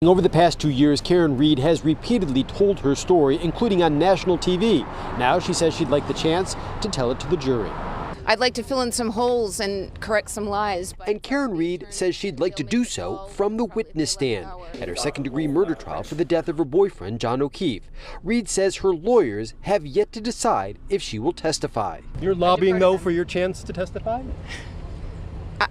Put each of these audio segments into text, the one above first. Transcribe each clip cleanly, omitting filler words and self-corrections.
Over the past 2 years, Karen Read has repeatedly told her story, including on national TV. Now she says she'd like the chance to tell it to the jury. I'd like to fill in some holes and correct some lies. And Karen Read says she'd like to do so from the witness stand at her second-degree murder trial for the death of her boyfriend, John O'Keefe. Read says her lawyers have yet to decide if she will testify. You're lobbying, though, for your chance to testify?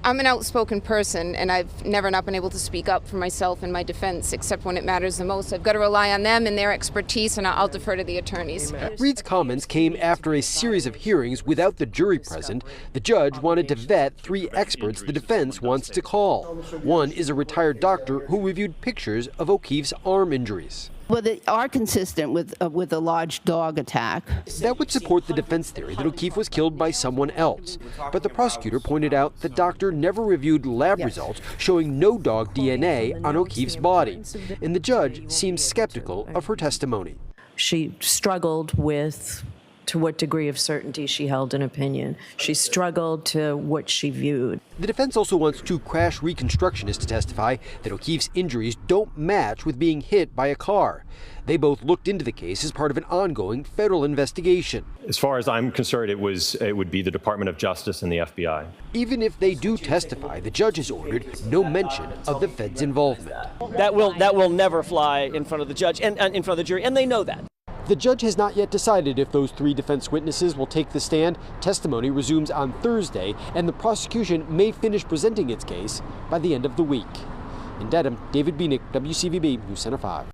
I'm an outspoken person, and I've never not been able to speak up for myself and my defense, except when it matters the most. I've got to rely on them and their expertise, and I'll defer to the attorneys. Read's comments came after a series of hearings without the jury present. The judge wanted to vet 3 experts the defense wants to call. One is a retired doctor who reviewed pictures of O'Keefe's arm injuries. Well, they are consistent with a large dog attack. That would support the defense theory that O'Keefe was killed by someone else. But the prosecutor pointed out the doctor never reviewed lab results showing no dog DNA on O'Keefe's body. And the judge seems skeptical of her testimony. She struggled with to what degree of certainty she held an opinion. She struggled to what she viewed. The defense also wants 2 crash reconstructionists to testify that O'Keefe's injuries don't match with being hit by a car. They both looked into the case as part of an ongoing federal investigation. As far as I'm concerned, it would be the Department of Justice and the FBI. Even if they do testify, the judge has ordered no mention of the Fed's involvement. That will never fly in front of the judge and in front of the jury, and they know that. The judge has not yet decided if those 3 defense witnesses will take the stand. Testimony resumes on Thursday, and the prosecution may finish presenting its case by the end of the week. In Dedham, David Bieniek, WCVB News Center 5.